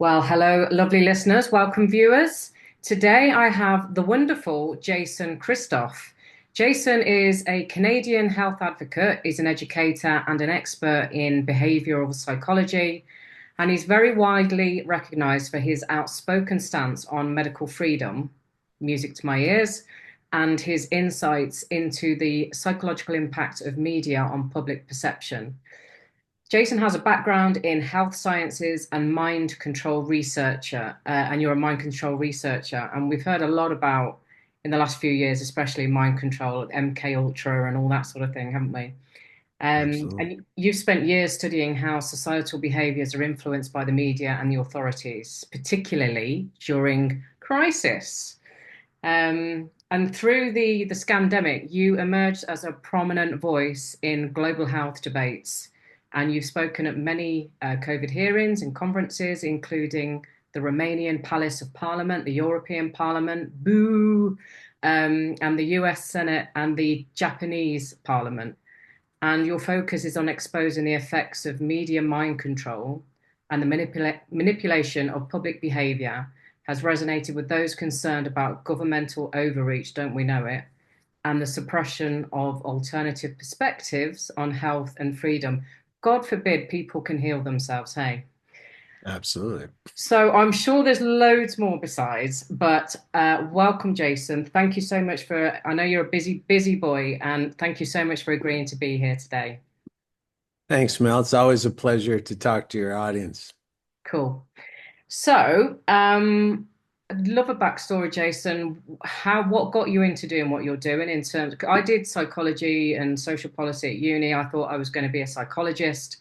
Well, hello, lovely listeners. Welcome, viewers. Today I have the wonderful Jason Christoff. Jason is a Canadian health advocate, he's an educator and an expert in behavioural psychology, and he's very widely recognised for his outspoken stance on medical freedom, music to my ears, and his insights into the psychological impact of media on public perception. Jason has a background in health sciences and mind control researcher, and you're a mind control researcher. And we've heard a lot about in the last few years, especially mind control, MK Ultra, and all that sort of thing, haven't we? Absolutely. And you've spent years studying how societal behaviours are influenced by the media and the authorities, particularly during crisis. And through the scandemic, you emerged as a prominent voice in global health debates, and you've spoken at many COVID hearings and conferences, including the Romanian Palace of Parliament, the European Parliament, boo, and the US Senate and the Japanese Parliament. And your focus is on exposing the effects of media mind control and the manipulation of public behavior has resonated with those concerned about governmental overreach, don't we know it, and the suppression of alternative perspectives on health and freedom. God forbid people can heal themselves, hey? Absolutely. So I'm sure there's loads more besides, but welcome, Jason. Thank you so much for, I know you're a busy, busy boy, and thank you so much for agreeing to be here today. Thanks, Mel. It's always a pleasure to talk to your audience. Cool. So, I'd love a backstory, Jason. What got you into doing what you're doing in terms, I did psychology and social policy at uni. I thought I was going to be a psychologist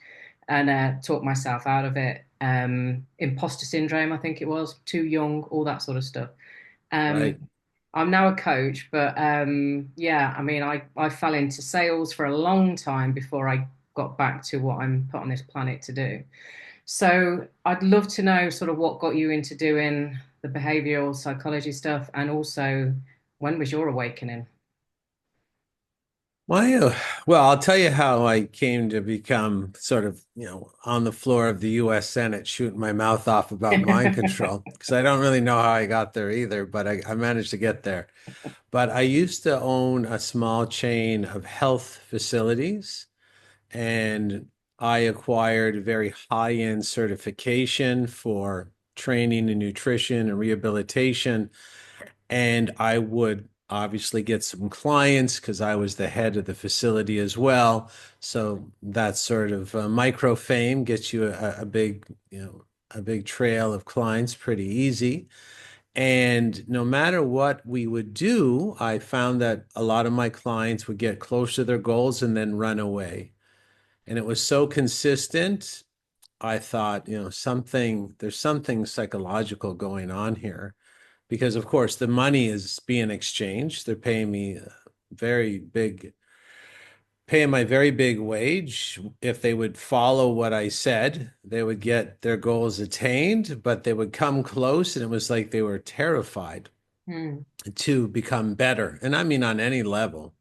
and talked myself out of it. Imposter syndrome, I think it was, too young, all that sort of stuff. Um, Right. I'm now a coach, but yeah, I mean, I fell into sales for a long time before I got back to what I'm put on this planet to do. So I'd love to know sort of what got you into doing the behavioral psychology stuff, and also when was your awakening? Why, well, I'll tell you how I came to become sort of, on the floor of the US Senate shooting my mouth off about mind control, because I don't really know how I got there either, but I managed to get there. But I used to own a small chain of health facilities, and I acquired very high-end certification for training in nutrition and rehabilitation. And I would obviously get some clients because I was the head of the facility as well. So that sort of micro fame gets you a big, a big trail of clients pretty easy. And no matter what we would do, I found that a lot of my clients would get close to their goals and then run away. And it was so consistent. I thought, there's something psychological going on here because, of course, the money is being exchanged. They're paying me a very big, paying my very big wage. If they would follow what I said, they would get their goals attained, but they would come close, and it was like they were terrified Hmm. to become better. And I mean, on any level.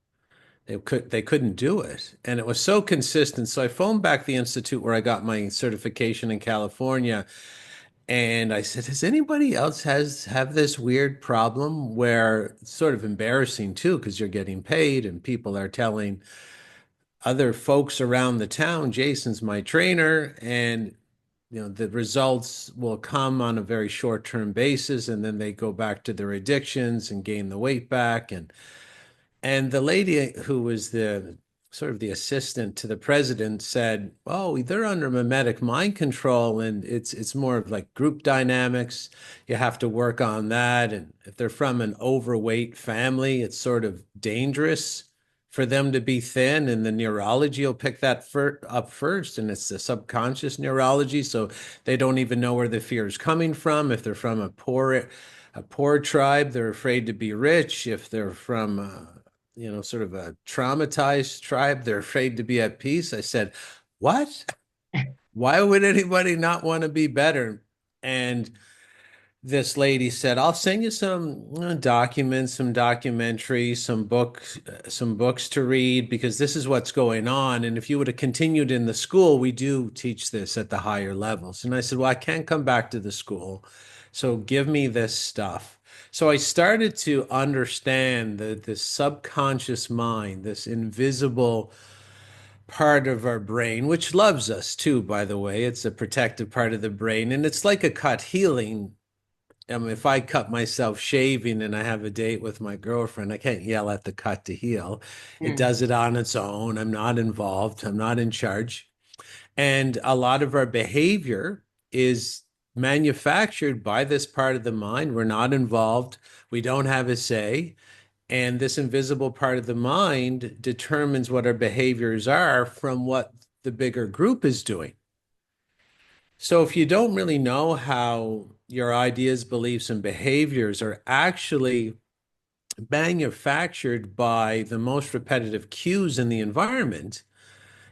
They couldn't do it. And it was so consistent. So I phoned back the institute where I got my certification in California, and I said, "Has anybody else has have this weird problem where it's sort of embarrassing too, because you're getting paid and people are telling other folks around the town, Jason's my trainer, and the results will come on a very short-term basis, and then they go back to their addictions and gain the weight back." And the lady who was the sort of the assistant to the president said, "Oh, they're under mimetic mind control, and it's more of like group dynamics. You have to work on that. And if they're from an overweight family, it's sort of dangerous for them to be thin, and the neurology will pick that up first, and it's the subconscious neurology, so they don't even know where the fear is coming from. If they're from a poor tribe, they're afraid to be rich. If they're from sort of a traumatized tribe. They're afraid to be at peace." I said, "What? Why would anybody not want to be better?" And this lady said, I'll send you some documents, some documentaries, some books to read because this is what's going on. And if you would have continued in the school, we do teach this at the higher levels. And I said, well, I can't come back to the school. So give me this stuff. So I started to understand this subconscious mind, this invisible part of our brain, which loves us too, by the way. It's a protective part of the brain. And it's like a cut healing. If I cut myself shaving and I have a date with my girlfriend, I can't yell at the cut to heal. It Mm. does it on its own. I'm not involved. I'm not in charge. And a lot of our behavior is manufactured by this part of the mind. We're not involved. We don't have a say. And this invisible part of the mind determines what our behaviors are from what the bigger group is doing. So if you don't really know how your ideas, beliefs, and behaviors are actually manufactured by the most repetitive cues in the environment,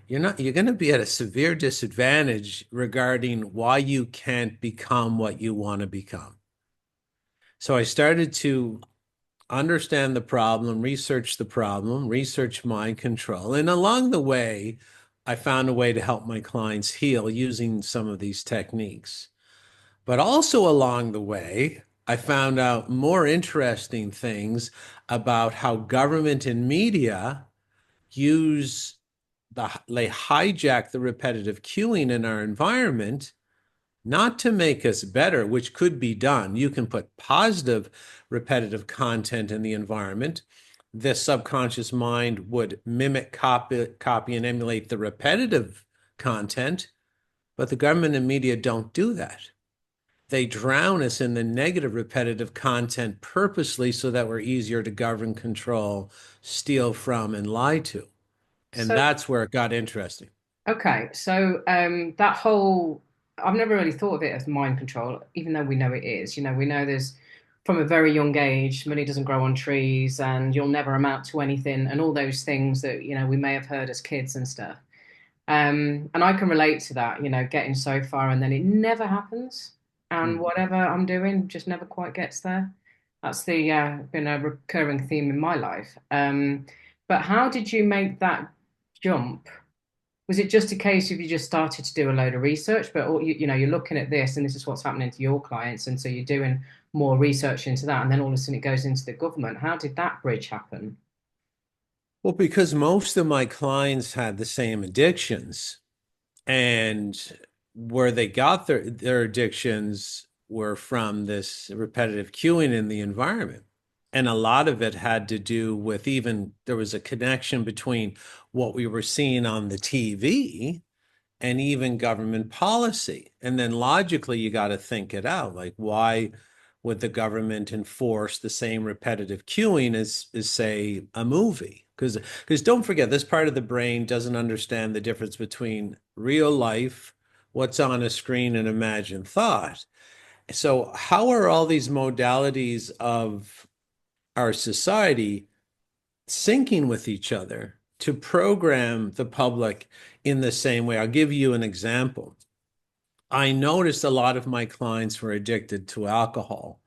you're going to be at a severe disadvantage regarding why you can't become what you want to become. So I started to understand the problem, research mind control. And along the way, I found a way to help my clients heal using some of these techniques. But also along the way, I found out more interesting things about how government and media use they hijack the repetitive cueing in our environment, not to make us better, which could be done. You can put positive repetitive content in the environment. This subconscious mind would mimic, copy, and emulate the repetitive content, but the government and media don't do that. They drown us in the negative repetitive content purposely so that we're easier to govern, control, steal from, and lie to. And So, that's where it got interesting. okay, so that whole, I've never really thought of it as mind control, even though we know it is. We know there's from a very young age, money doesn't grow on trees and you'll never amount to anything, and all those things that, we may have heard as kids and stuff. And I can relate to that, getting so far and then it never happens. And Mm. whatever I'm doing just never quite gets there. That's the been a recurring theme in my life. But how did you make that jump? Was it just a case of you just started to do a load of research, but you're looking at this and this is what's happening to your clients, and so you're doing more research into that, and then all of a sudden it goes into the government. How did that bridge happen? Well, because most of my clients had the same addictions, and where they got their addictions were from this repetitive cueing in the environment. And a lot of it had to do with even there was a connection between what we were seeing on the TV and even government policy. And then logically, you got to think it out. Like, why would the government enforce the same repetitive cueing as say, a movie? Because don't forget, this part of the brain doesn't understand the difference between real life, what's on a screen, and imagined thought. So, how are all these modalities of our society syncing with each other to program the public in the same way? I'll give you an example. I noticed a lot of my clients were addicted to alcohol,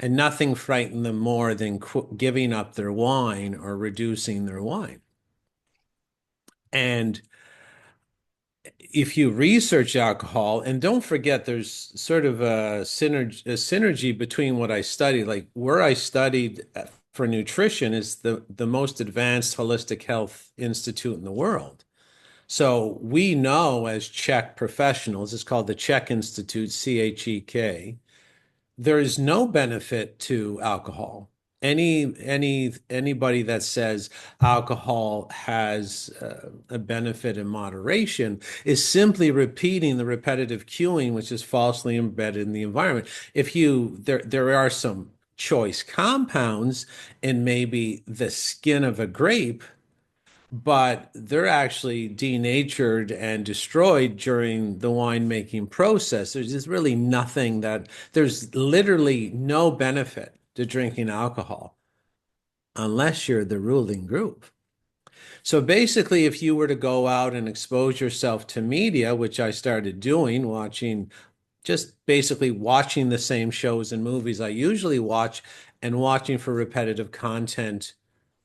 and nothing frightened them more than giving up their wine or reducing their wine. And if you research alcohol, and don't forget, there's sort of a synergy between what I studied, like where I studied for nutrition is the most advanced holistic health institute in the world. So we know as Czech professionals, it's called the Czech Institute, CHEK, there is no benefit to alcohol. Anybody that says alcohol has a benefit in moderation is simply repeating the repetitive cueing, which is falsely embedded in the environment. If you there are some choice compounds in maybe the skin of a grape, but they're actually denatured and destroyed during the winemaking process. There's just really nothing there's literally no benefit to drinking alcohol unless you're the ruling group. So basically, if you were to go out and expose yourself to media, which I started doing, watching just basically watching the same shows and movies I usually watch and watching for repetitive content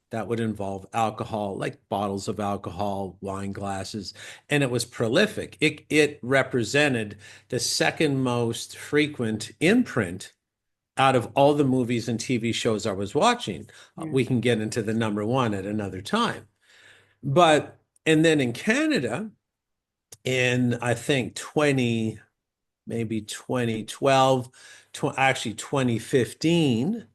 that would involve alcohol, like bottles of alcohol, wine glasses, and it was prolific. It represented the second most frequent imprint out of all the movies and TV shows I was watching. Yeah. We can get into the number one at another time. But, and then in Canada, in I think 20, maybe 2012, actually 2015,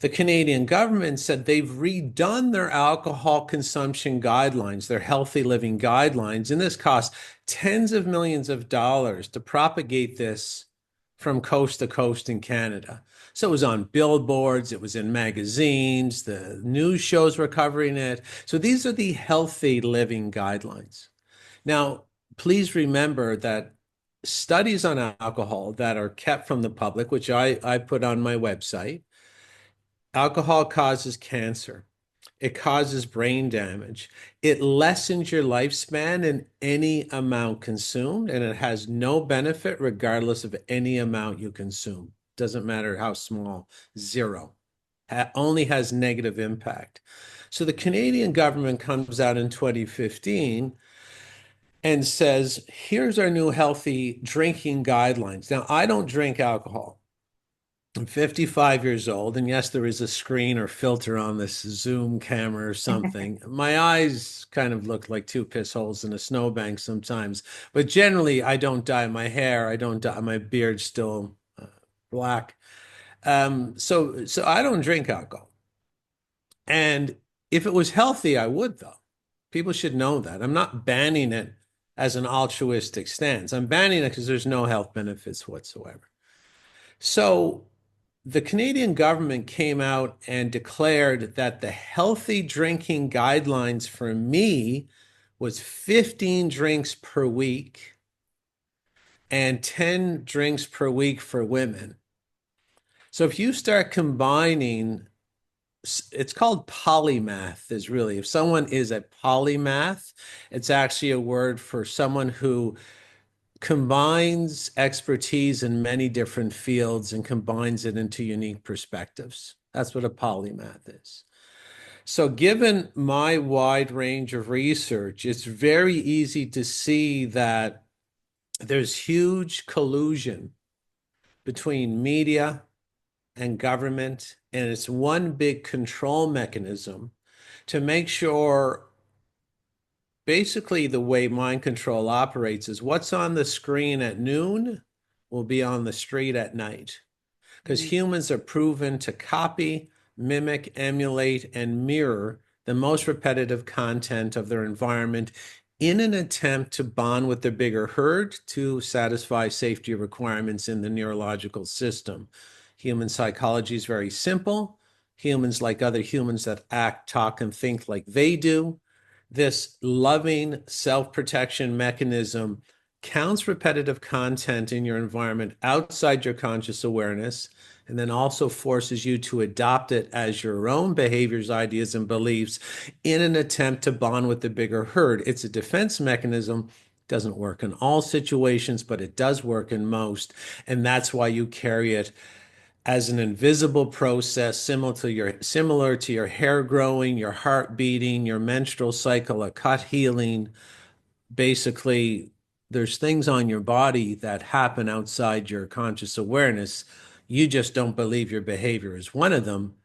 the Canadian government said they've redone their alcohol consumption guidelines, their healthy living guidelines, and this cost tens of millions of dollars to propagate this from coast to coast in Canada. So it was on billboards, it was in magazines, the news shows were covering it. So these are the healthy living guidelines. Now, please remember that studies on alcohol that are kept from the public, which I put on my website, alcohol causes cancer. It causes brain damage. It lessens your lifespan in any amount consumed, and it has no benefit regardless of any amount you consume. Doesn't matter how small, zero. Only has negative impact. So the Canadian government comes out in 2015 and says, here's our new healthy drinking guidelines. Now, I don't drink alcohol. I'm 55 years old, and yes, there is a screen or filter on this Zoom camera or something. My eyes kind of look like two piss holes in a snowbank sometimes, but generally, I don't dye my hair. I don't dye my beard's still black. So I don't drink alcohol. And if it was healthy, I would, though. People should know that. I'm not banning it as an altruistic stance. I'm banning it because there's no health benefits whatsoever. So the Canadian government came out and declared that the healthy drinking guidelines for me was 15 drinks per week and 10 drinks per week for women. So if you start combining, it's called polymath, is really, if someone is a polymath, it's actually a word for someone who combines expertise in many different fields and combines it into unique perspectives. That's what a polymath is. So, given my wide range of research, it's very easy to see that there's huge collusion between media and government, and it's one big control mechanism to make sure basically the way mind control operates is what's on the screen at noon will be on the street at night because humans are proven to copy, mimic, emulate, and mirror the most repetitive content of their environment in an attempt to bond with the bigger herd to satisfy safety requirements in the neurological system. Human psychology is very simple. Humans, like other humans that act, talk, and think like they do, this loving self-protection mechanism counts repetitive content in your environment outside your conscious awareness, and then also forces you to adopt it as your own behaviors, ideas, and beliefs in an attempt to bond with the bigger herd. It's a defense mechanism. It doesn't work in all situations, but it does work in most. And that's why you carry it as an invisible process similar to your hair growing, your heart beating, your menstrual cycle, a cut healing. Basically, there's things on your body that happen outside your conscious awareness. You just don't believe your behavior is one of them.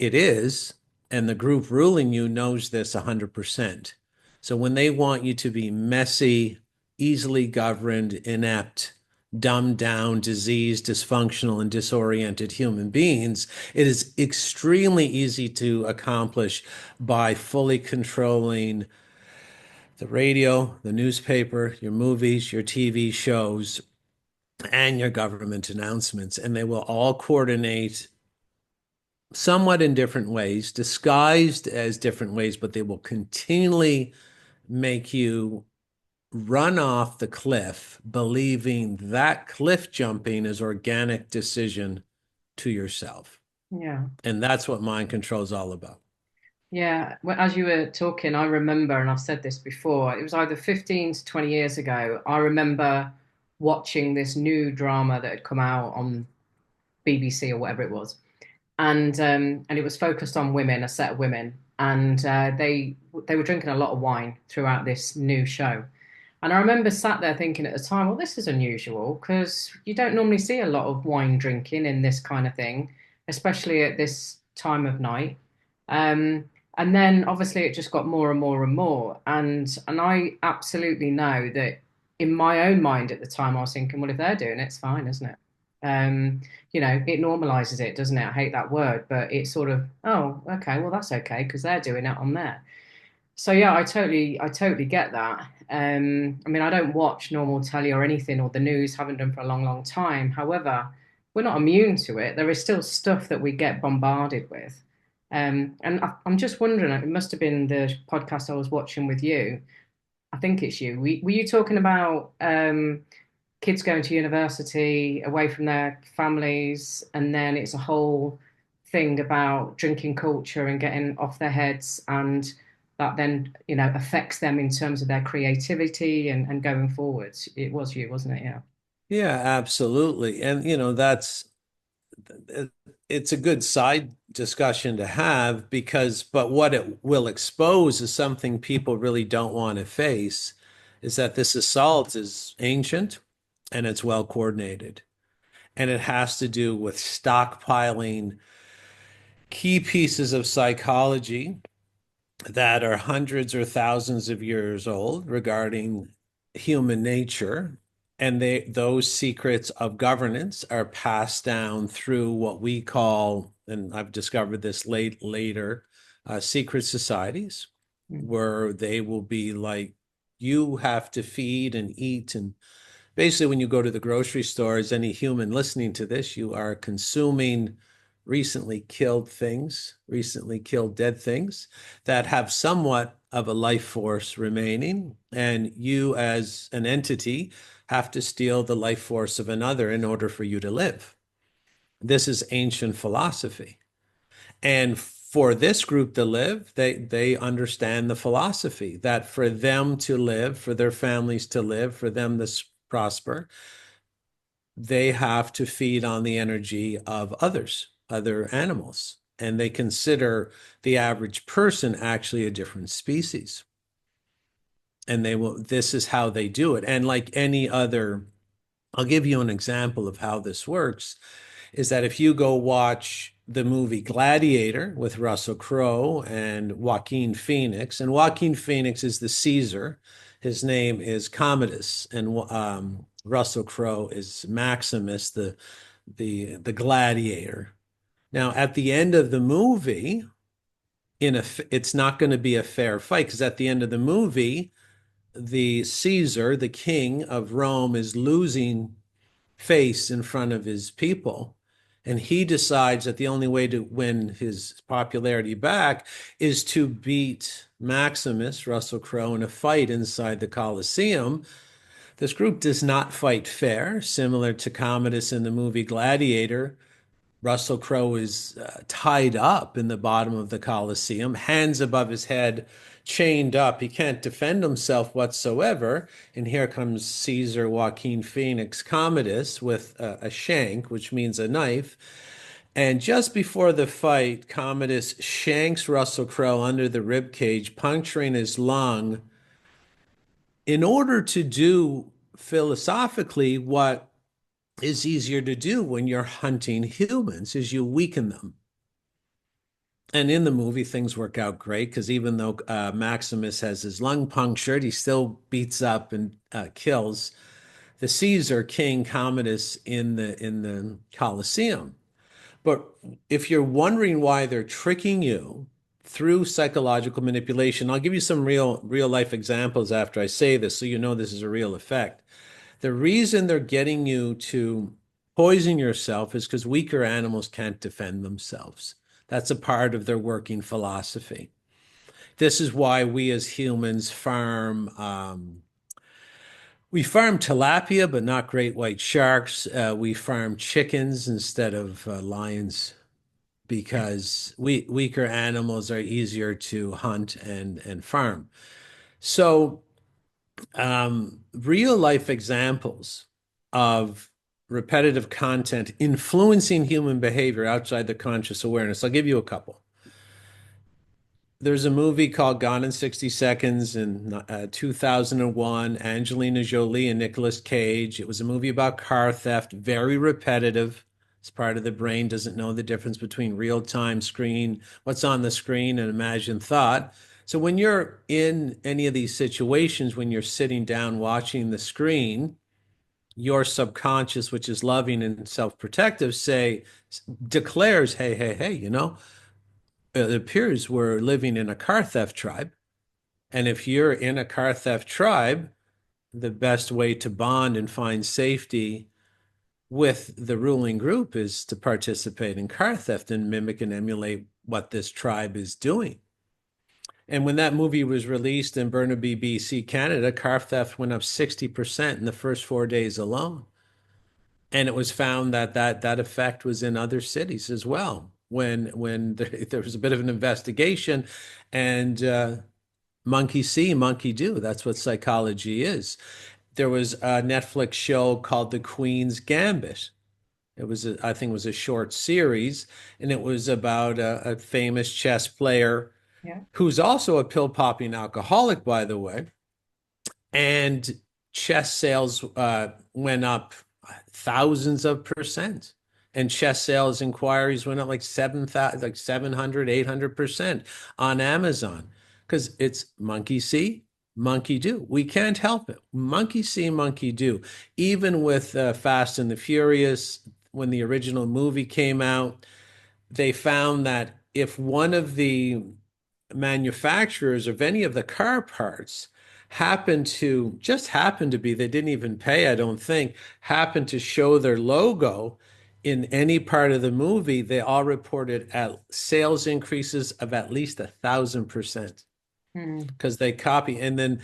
It is, and the group ruling you knows this 100%. So when they want you to be messy, easily governed, inept, dumbed down, diseased, dysfunctional, and disoriented human beings, it is extremely easy to accomplish by fully controlling the radio, the newspaper, your movies, your TV shows, and your government announcements. And they will all coordinate somewhat in different ways, disguised as different ways, but they will continually make you run off the cliff, believing that cliff jumping is organic decision to yourself. Yeah. And that's what mind control is all about. Yeah. Well, as you were talking, I remember, and I've said this before, it was either 15 to 20 years ago. I remember watching this new drama that had come out on BBC or whatever it was, and it was focused on women, a set of women, and they were drinking a lot of wine throughout this new show. And I remember sat there thinking at the time, well, this is unusual because you don't normally see a lot of wine drinking in this kind of thing, especially at this time of night. Um, and then obviously it just got more and more and more. And I absolutely know that in my own mind at the time, I was thinking, well, if they're doing it, it's fine, isn't it? Um, it normalizes it, doesn't it? I hate that word, but it's sort of, oh, okay, well, that's okay because they're doing it on there. So yeah, I totally get that. I mean, I don't watch normal telly or anything or the news, haven't done for a long, long time. However, we're not immune to it. There is still stuff that we get bombarded with. And I'm just wondering, it must have been the podcast I was watching with you. I think it's you. Were you talking about kids going to university away from their families, and then it's a whole thing about drinking culture and getting off their heads, and that then affects them in terms of their creativity and going forwards. It was you, wasn't it? Yeah. Yeah, absolutely. And that's it's a good side discussion to have because but what it will expose is something people really don't want to face is that this assault is ancient and it's well coordinated. And it has to do with stockpiling key pieces of psychology that are hundreds or thousands of years old regarding human nature. And those secrets of governance are passed down through what we call, and I've discovered this later, secret societies, Mm. where they will be like, you have to feed and eat. And basically, when you go to the grocery store, as any human listening to this, you are consuming recently killed things, recently killed dead things that have somewhat of a life force remaining. And you, as an entity, have to steal the life force of another in order for you to live. This is ancient philosophy. And for this group to live, they understand the philosophy that for them to live, for their families to live, for them to prosper, they have to feed on the energy of others, other animals. And they consider the average person actually a different species. And this is how they do it. And like any other, I'll give you an example of how this works is that if you go watch the movie Gladiator with Russell Crowe and Joaquin Phoenix, and Joaquin Phoenix is the Caesar, his name is Commodus, and Russell Crowe is Maximus, the gladiator. Now, at the end of the movie, it's not going to be a fair fight because at the end of the movie, the Caesar, the king of Rome, is losing face in front of his people. And he decides that the only way to win his popularity back is to beat Maximus, Russell Crowe, in a fight inside the Colosseum. This group does not fight fair, similar to Commodus in the movie Gladiator. Russell Crowe is tied up in the bottom of the Colosseum, hands above his head, chained up. He can't defend himself whatsoever. And here comes Caesar Joaquin Phoenix Commodus with a shank, which means a knife. And just before the fight, Commodus shanks Russell Crowe under the rib cage, puncturing his lung in order to do philosophically what is easier to do when you're hunting humans is you weaken them. And in the movie, things work out great because even though Maximus has his lung punctured, he still beats up and kills the Caesar King Commodus in the Colosseum. But if you're wondering why they're tricking you through psychological manipulation, I'll give you some real life examples after I say this, so you know this is a real effect. The reason they're getting you to poison yourself is because weaker animals can't defend themselves. That's a part of their working philosophy. This is why we as humans we farm tilapia, but not great white sharks. We farm chickens instead of lions because weaker animals are easier to hunt and farm. So real life examples. of repetitive content influencing human behavior outside the conscious awareness. I'll give you a couple. There's a movie called Gone in 60 Seconds in 2001, Angelina Jolie and Nicolas Cage. It was a movie about car theft, very repetitive. This part of the brain doesn't know the difference between real-time screen, what's on the screen, and imagined thought. So when you're in any of these situations, when you're sitting down watching the screen, your subconscious, which is loving and self-protective, declares, hey, hey, hey, it appears we're living in a car theft tribe. And if you're in a car theft tribe, the best way to bond and find safety with the ruling group is to participate in car theft and mimic and emulate what this tribe is doing. And when that movie was released in Burnaby, BC, Canada, car theft went up 60% in the first 4 days alone. And it was found that that effect was in other cities as well. When there was a bit of an investigation, and monkey see, monkey do. That's what psychology is. There was a Netflix show called The Queen's Gambit. I think it was a short series, and it was about a famous chess player Yeah. who's also a pill popping alcoholic, by the way. And chess sales went up thousands of percent. And chess sales inquiries went up like 7,000, like 700, 800% on Amazon because it's monkey see, monkey do. We can't help it. Monkey see, monkey do. Even with Fast and the Furious, when the original movie came out, they found that if one of the manufacturers of any of the car parts happened to be, they didn't even pay, I don't think, happened to show their logo in any part of the movie, they all reported at sales increases of at least 1,000% Mm. because they copy. And then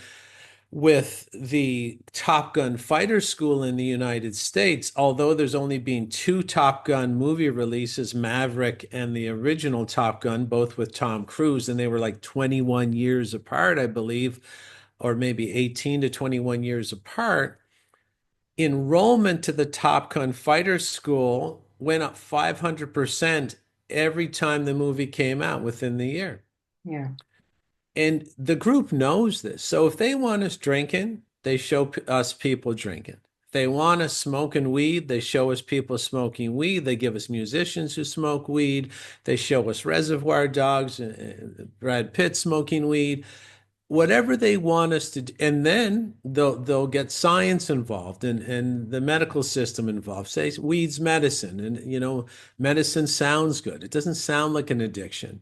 with the Top Gun fighter school in the United States, although there's only been two Top Gun movie releases, Maverick and the original Top Gun, both with Tom Cruise, and they were like 21 years apart, I believe, or maybe 18 to 21 years apart. Enrollment to the Top Gun fighter school went up 500% every time the movie came out within the year. Yeah. And the group knows this. So if they want us drinking, they show us people drinking. If they want us smoking weed, they show us people smoking weed. They give us musicians who smoke weed. They show us Reservoir Dogs, Brad Pitt smoking weed, whatever they want us to do. And then they'll get science involved and the medical system involved. Say weed's medicine, and medicine sounds good. It doesn't sound like an addiction.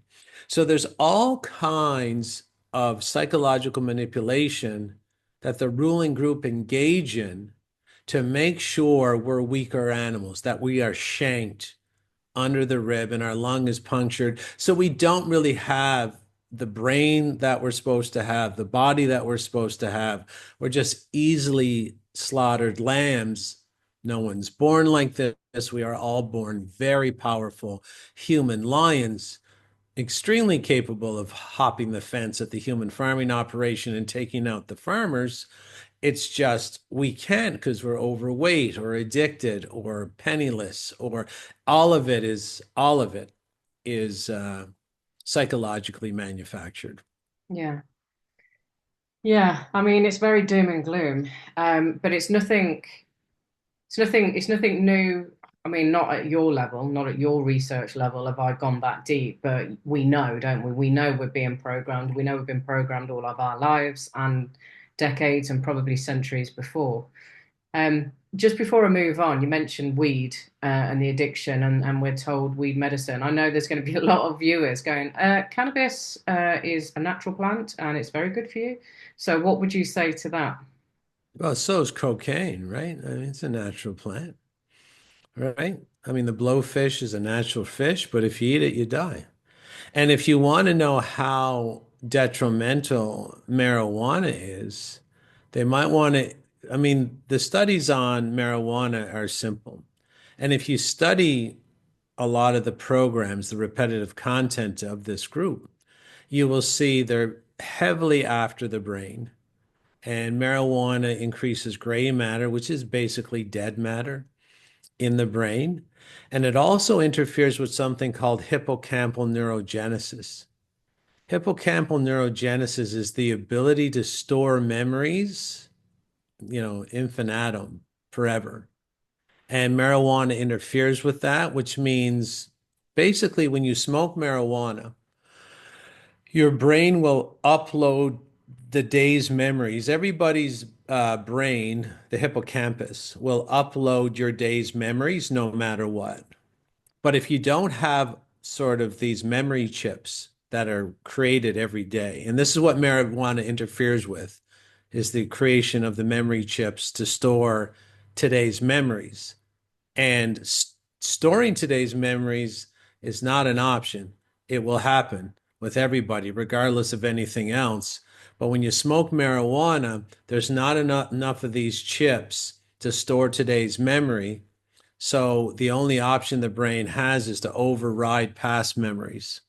So there's all kinds of psychological manipulation that the ruling group engage in to make sure we're weaker animals, that we are shanked under the rib and our lung is punctured. So we don't really have the brain that we're supposed to have, the body that we're supposed to have. We're just easily slaughtered lambs. No one's born like this. We are all born very powerful human lions, extremely capable of hopping the fence at the human farming operation and taking out the farmers. It's just we can't because we're overweight or addicted or penniless, or all of it is psychologically manufactured. Yeah. Yeah. I mean, it's very doom and gloom. But it's nothing new. I mean, not at your level, not at your research level have I gone that deep, but we know, don't we? We know we're being programmed. We know we've been programmed all of our lives and decades and probably centuries before. Just before I move on, you mentioned weed and the addiction, and we're told weed medicine. I know there's going to be a lot of viewers going, cannabis is a natural plant and it's very good for you. So, what would you say to that? Well, so is cocaine, right? I mean, it's a natural plant, right? I mean, the blowfish is a natural fish, but if you eat it, you die. And if you want to know how detrimental marijuana is, they might want to, I mean, the studies on marijuana are simple. And if you study a lot of the programs, the repetitive content of this group, you will see they're heavily after the brain And marijuana increases gray matter, which is basically dead matter in the brain. And it also interferes with something called hippocampal neurogenesis. Hippocampal neurogenesis is the ability to store memories, infinitum, forever. And marijuana interferes with that, which means basically when you smoke marijuana, your brain will upload the day's memories. Everybody's brain, the hippocampus, will upload your day's memories no matter what. But if you don't have sort of these memory chips that are created every day, and this is what marijuana interferes with, is the creation of the memory chips to store today's memories. And storing today's memories is not an option. It will happen with everybody, regardless of anything else. But when you smoke marijuana, there's not enough of these chips to store today's memory. So the only option the brain has is to override past memories.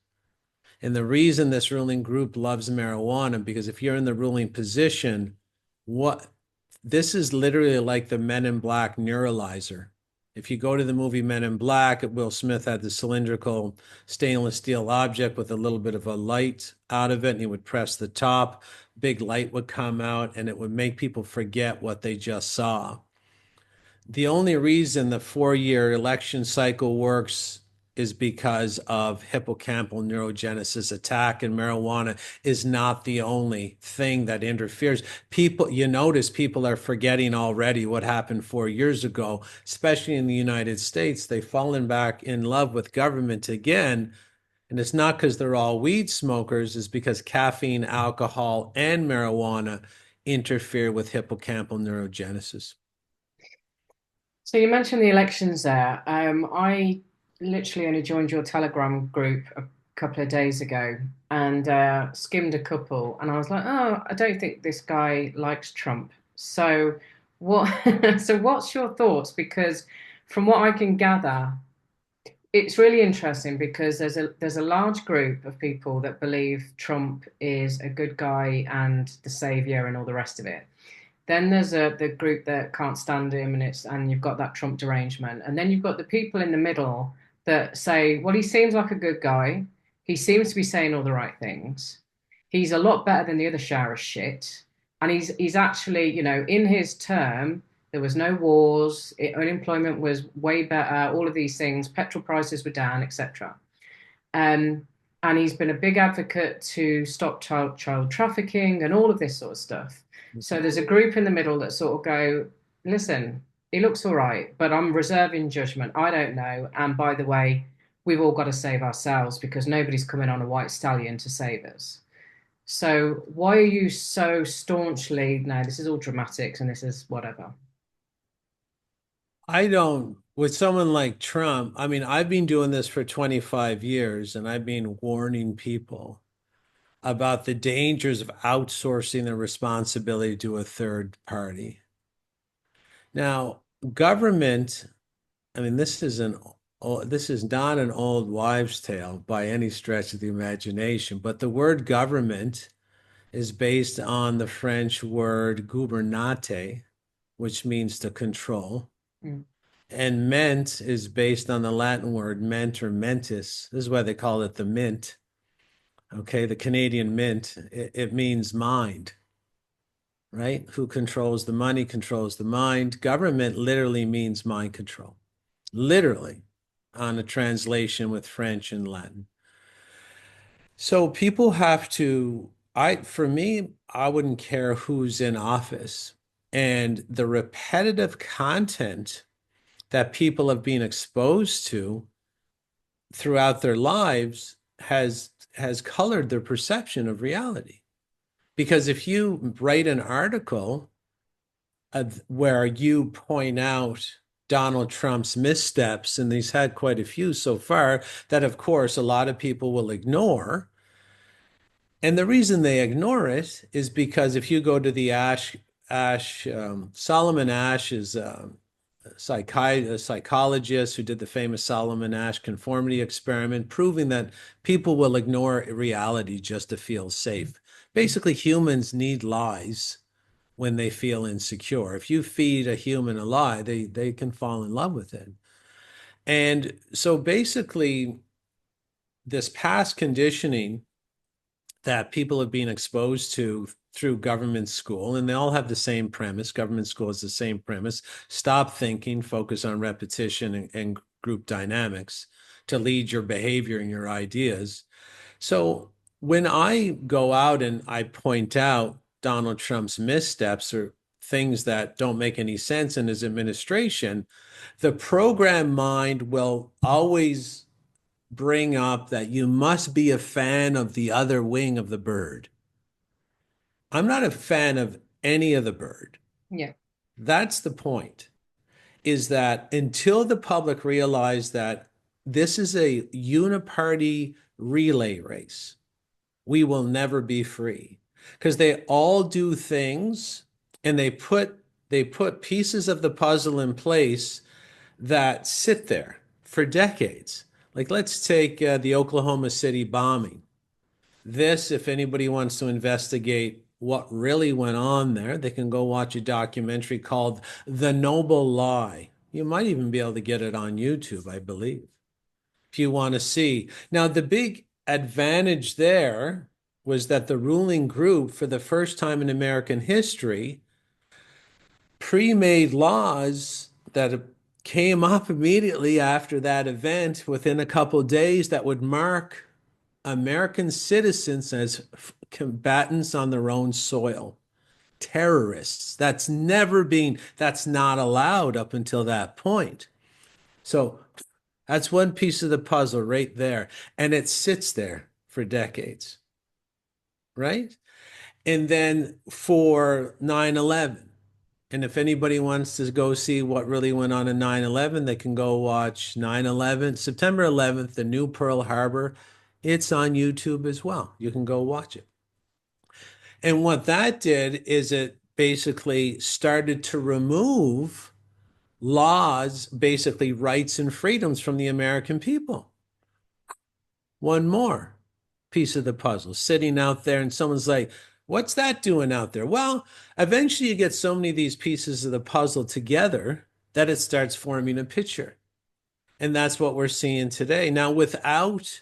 And the reason this ruling group loves marijuana, because if you're in the ruling position, what this is literally like the Men in Black neuralizer. If you go to the movie Men in Black, Will Smith had the cylindrical stainless steel object with a little bit of a light out of it, and he would press the top, big light would come out, and it would make people forget what they just saw. The only reason the 4-year election cycle works is because of hippocampal neurogenesis attack, and marijuana is not the only thing that interferes. You notice people are forgetting already what happened 4 years ago, especially in the United States. They've fallen back in love with government again. And it's not because they're all weed smokers, it's because caffeine, alcohol, and marijuana interfere with hippocampal neurogenesis. So you mentioned the elections there. I literally only joined your Telegram group a couple of days ago and skimmed a couple, and I was like, oh, I don't think this guy likes Trump. So what? So what's your thoughts? Because from what I can gather, it's really interesting because there's a large group of people that believe Trump is a good guy and the savior and all the rest of it. Then there's the group that can't stand him, and you've got that Trump derangement, and then you've got the people in the middle that say, well, he seems like a good guy. He seems to be saying all the right things. He's a lot better than the other shower of shit, and he's actually, in his term, there was no wars, unemployment was way better, all of these things, petrol prices were down, etc. Um, and he's been a big advocate to stop child trafficking and all of this sort of stuff. So there's a group in the middle that sort of go, listen, he looks all right, but I'm reserving judgment. I don't know. And by the way, we've all got to save ourselves because nobody's coming on a white stallion to save us. So why are you so staunchly, no, this is all dramatics and this is whatever? I don't, with someone like Trump, I mean, I've been doing this for 25 years and I've been warning people about the dangers of outsourcing the responsibility to a third party. Now, government, I mean, this is not an old wives' tale by any stretch of the imagination, but the word government is based on the French word gouvernante, which means to control. Mm. And ment is based on the Latin word ment or mentis. This is why they call it the mint. Okay, the Canadian mint, it means mind, right? Who controls the money controls the mind. Government literally means mind control, literally, on a translation with French and Latin. So people have to, for me, I wouldn't care who's in office. And the repetitive content that people have been exposed to throughout their lives has colored their perception of reality. Because if you write an article where you point out Donald Trump's missteps, and he's had quite a few so far, that of course a lot of people will ignore. And the reason they ignore it is because if you go to the Solomon Asch is a psychologist who did the famous Solomon Asch conformity experiment, proving that people will ignore reality just to feel safe. Basically, humans need lies when they feel insecure. If you feed a human a lie, they can fall in love with it. And so basically, this past conditioning that people have been exposed to through government school, and they all have the same premise. Government school is the same premise. Stop thinking, focus on repetition and group dynamics to lead your behavior and your ideas. So when I go out and I point out Donald Trump's missteps or things that don't make any sense in his administration, the program mind will always bring up that you must be a fan of the other wing of the bird. I'm not a fan of any of the bird. Yeah. That's the point, is that until the public realize that this is a uni-party relay race, we will never be free. Because they all do things and they put pieces of the puzzle in place that sit there for decades. Like, let's take the Oklahoma City bombing. This, if anybody wants to investigate what really went on there, they can go watch a documentary called The Noble Lie. You might even be able to get it on YouTube, I believe, if you want to see. Now, the big advantage there was that the ruling group, for the first time in American history, pre-made laws that came up immediately after that event within a couple of days that would mark American citizens as combatants on their own soil, terrorists. That's not allowed up until that point. So that's one piece of the puzzle right there. And it sits there for decades, right? And then for 9/11, and if anybody wants to go see what really went on in 9/11, they can go watch 9/11, September 11th, the new Pearl Harbor. It's on YouTube as well. You can go watch it. And what that did is it basically started to remove laws, basically rights and freedoms from the American people. One more piece of the puzzle sitting out there, and someone's like, what's that doing out there? Well, eventually you get so many of these pieces of the puzzle together that it starts forming a picture. And that's what we're seeing today. Now, without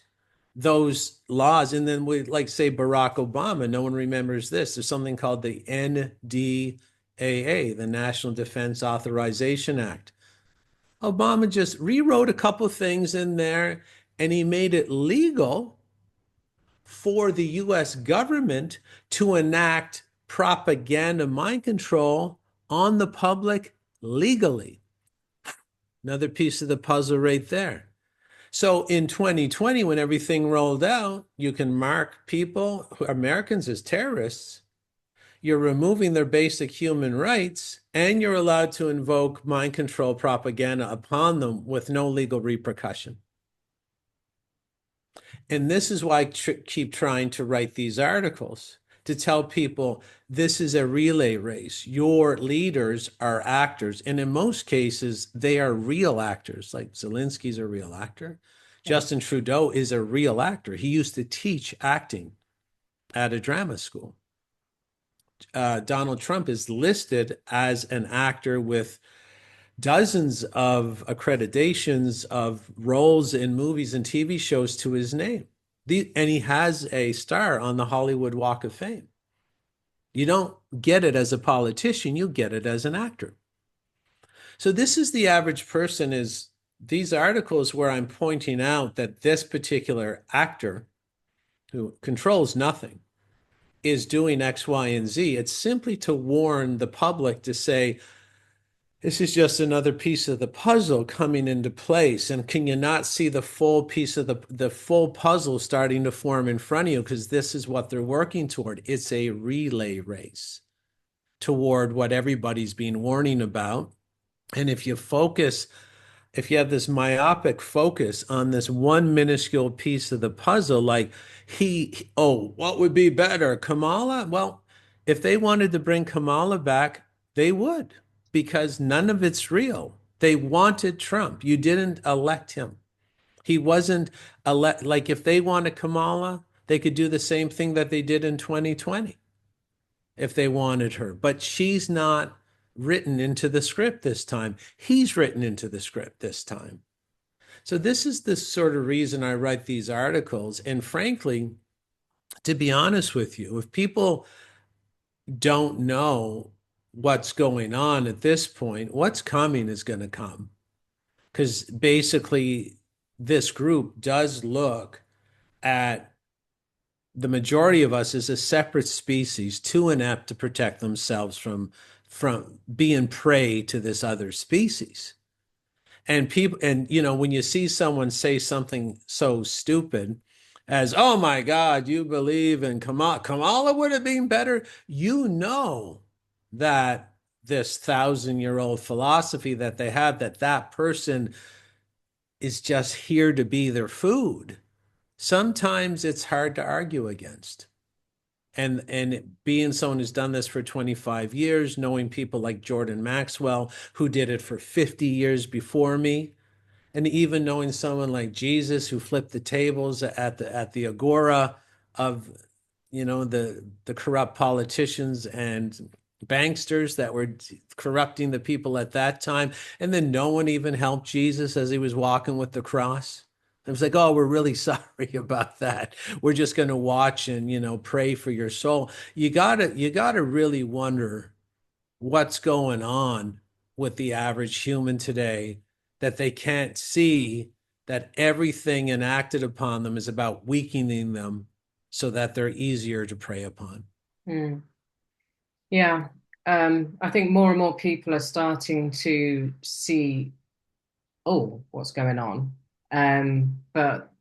those laws, and then we like say Barack Obama, no one remembers this. There's something called the NDAA, the National Defense Authorization Act. Obama just rewrote a couple things in there and he made it legal for the US government to enact propaganda mind control on the public legally. Another piece of the puzzle right there. So in 2020, when everything rolled out, you can mark people, Americans, as terrorists. You're removing their basic human rights, and you're allowed to invoke mind control propaganda upon them with no legal repercussion. And this is why I keep trying to write these articles, to tell people this is a relay race. Your leaders are actors. And in most cases, they are real actors. Like Zelensky's a real actor. Justin Trudeau is a real actor. He used to teach acting at a drama school. Donald Trump is listed as an actor with dozens of accreditations of roles in movies and TV shows to his name. And he has a star on the Hollywood Walk of Fame. You don't get it as a politician, you get it as an actor. So this is the average person, is these articles where I'm pointing out that this particular actor who controls nothing is doing X, Y, and Z. It's simply to warn the public, to say, this is just another piece of the puzzle coming into place. And can you not see the full piece of the full puzzle starting to form in front of you? Because this is what they're working toward. It's a relay race toward what everybody's been warning about. And if you have this myopic focus on this one minuscule piece of the puzzle, like what would be better, Kamala? Well, if they wanted to bring Kamala back, they would, because none of it's real. They wanted Trump. You didn't elect him. He wasn't like, if they wanted Kamala, they could do the same thing that they did in 2020. if they wanted her. But she's not written into the script this time. He's written into the script this time. So this is the sort of reason I write these articles. And frankly, to be honest with you, if people don't know what's going on at this point, what's coming is going to come. Because basically, this group does look at the majority of us as a separate species, too inept to protect themselves from being prey to this other species. And people, and when you see someone say something so stupid as, "Oh my God, you believe in Kamala would have been better," that this thousand-year-old philosophy that they have, that person is just here to be their food. Sometimes it's hard to argue against. And being someone who's done this for 25 years, knowing people like Jordan Maxwell, who did it for 50 years before me, and even knowing someone like Jesus, who flipped the tables at the agora of the corrupt politicians and banksters that were corrupting the people at that time, and then no one even helped Jesus as he was walking with the cross. It was like, "Oh, we're really sorry about that. We're just going to watch and pray for your soul." You gotta really wonder what's going on with the average human today, that they can't see that everything enacted upon them is about weakening them so that they're easier to prey upon. Mm. Yeah. I think more and more people are starting to see, oh, what's going on. But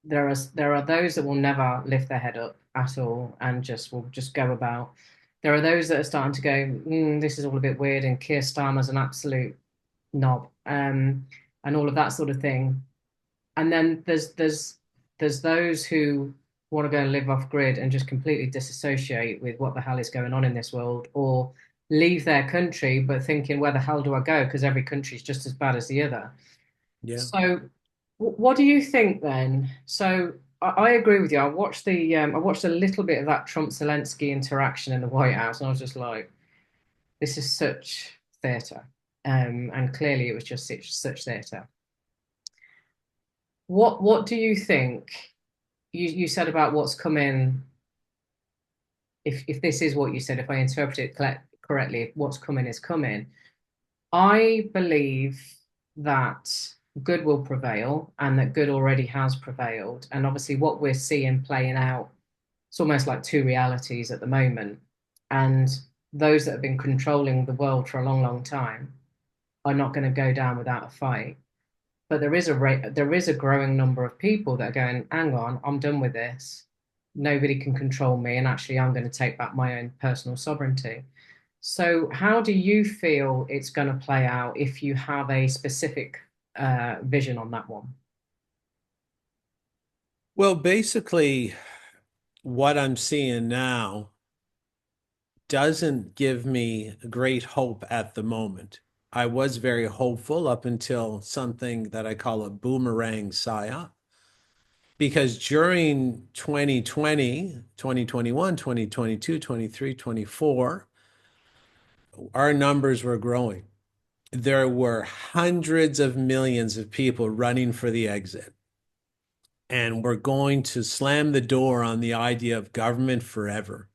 there are those that will never lift their head up at all and will just go about. There are those that are starting to go, this is all a bit weird, and Keir Starmer's an absolute knob, and all of that sort of thing. And then there's those who want to go and live off grid and just completely disassociate with what the hell is going on in this world, or leave their country but thinking, where the hell do I go? Because every country is just as bad as the other. Yeah. So, what do you think then? So, I agree with you. I watched a little bit of that Trump Zelensky interaction in the White House, and I was just like, this is such theatre, and clearly it was just such theatre. What do you think? You said about what's coming. If this is what you said, if I interpret it correctly, what's coming is coming. I believe that good will prevail and that good already has prevailed. And obviously, what we're seeing playing out, it's almost like two realities at the moment. And those that have been controlling the world for a long, long time are not going to go down without a fight. But there is a growing number of people that are going, hang on, I'm done with this. Nobody can control me, and actually, I'm going to take back my own personal sovereignty. So, how do you feel it's going to play out if you have a specific vision on that one? Well, basically, what I'm seeing now doesn't give me great hope at the moment. I was very hopeful up until something that I call a boomerang psyop. Because during 2020, 2021, 2022, 23, 24, our numbers were growing. There were hundreds of millions of people running for the exit. And we're going to slam the door on the idea of government forever.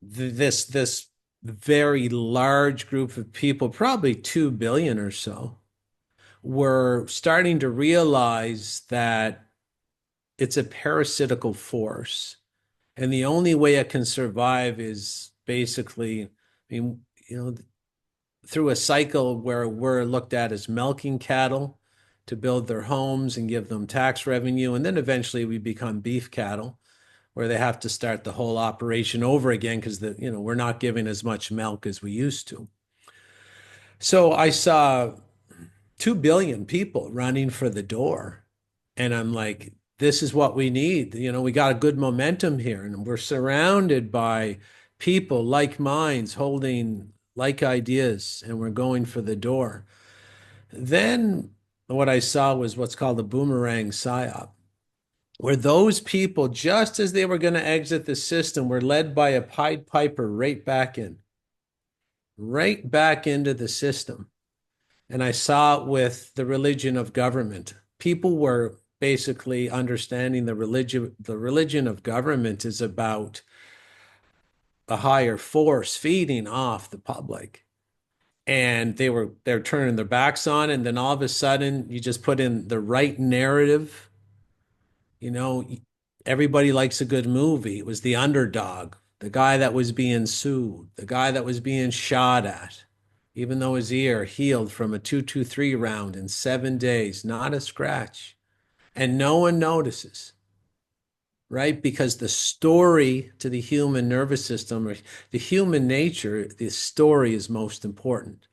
This very large group of people, probably 2 billion or so, were starting to realize that it's a parasitical force. And the only way it can survive is basically, I mean, through a cycle where we're looked at as milking cattle to build their homes and give them tax revenue. And then eventually we become beef cattle, where they have to start the whole operation over again because we're not giving as much milk as we used to. So I saw 2 billion people running for the door. And I'm like, this is what we need. We got a good momentum here, and we're surrounded by people like minds holding like ideas, and we're going for the door. Then what I saw was what's called a boomerang psyop. where those people, just as they were going to exit the system, were led by a Pied Piper right back into the system. And I saw it with the religion of government. People were basically understanding the religion of government is about a higher force feeding off the public. And they're turning their backs on it, and then all of a sudden you just put in the right narrative. You know, everybody likes a good movie. It was the underdog, the guy that was being sued, the guy that was being shot at, even though his ear healed from a 223 round in 7 days, not a scratch. And no one notices, right? Because the story to the human nervous system, or the human nature, the story is most important.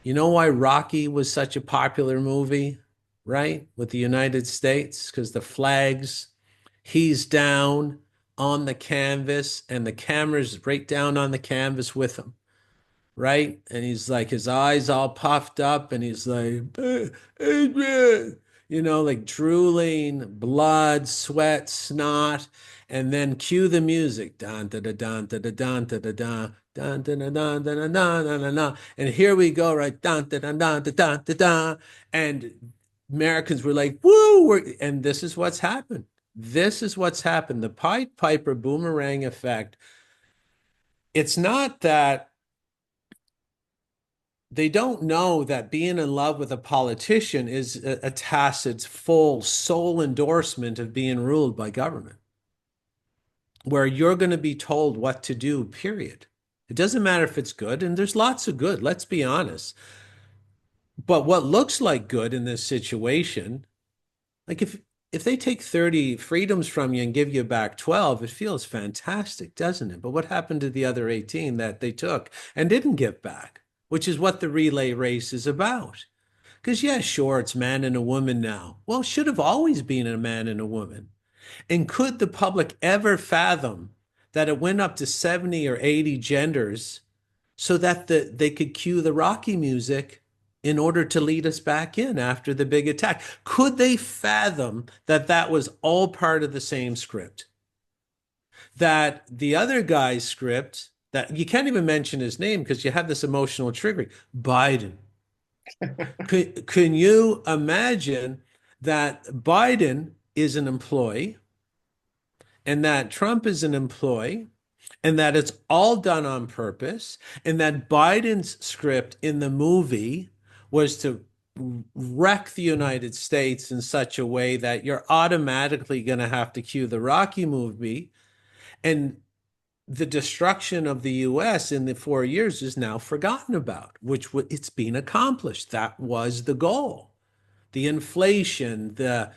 You know why Rocky was such a popular movie, right? With the United States? Because the flags, he's down on the canvas and the camera's right down on the canvas with him, right? And he's like, his eyes all puffed up and he's like, Adrian, like drooling, blood, sweat, snot. And then cue the music. Dun, da, da, dun, da, da, dun, da, da, dun. Dun, dun, dun, dun, dun, dun, dun, dun, dun, dun. And here we go, right? Dun, dun, dun, dun, dun, dun, dun, dun. And Americans were like, woo! And this is what's happened. This is what's happened. The Pied Piper boomerang effect. It's not that they don't know that being in love with a politician is a tacit, full soul endorsement of being ruled by government, where you're going to be told what to do, period. It doesn't matter if it's good, and there's lots of good, let's be honest. But what looks like good in this situation, like if they take 30 freedoms from you and give you back 12, it feels fantastic, doesn't it? But what happened to the other 18 that they took and didn't give back, which is what the relay race is about? Because, yeah, sure, it's man and a woman now. Well, it should have always been a man and a woman. And could the public ever fathom that it went up to 70 or 80 genders so that they could cue the Rocky music in order to lead us back in after the big attack? Could they fathom that that was all part of the same script? That the other guy's script, that you can't even mention his name because you have this emotional triggering, Biden. Can you imagine that Biden is an employee and that Trump is an employee and that it's all done on purpose and that Biden's script in the movie was to wreck the United States in such a way that you're automatically going to have to cue the Rocky movie, and the destruction of the US in the 4 years is now forgotten about, which it's been accomplished. That was the goal. The inflation, the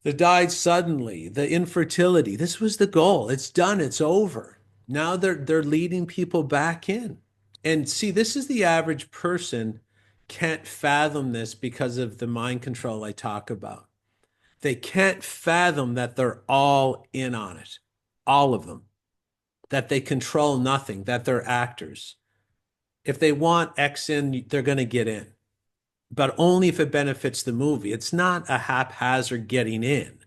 died suddenly, the infertility. This was the goal. It's done. It's over. Now they're leading people back in. And see, this is the average person can't fathom this because of the mind control I talk about. They can't fathom that they're all in on it, all of them, that they control nothing, that they're actors. If they want X in, they're going to get in, but only if it benefits the movie. It's not a haphazard getting in.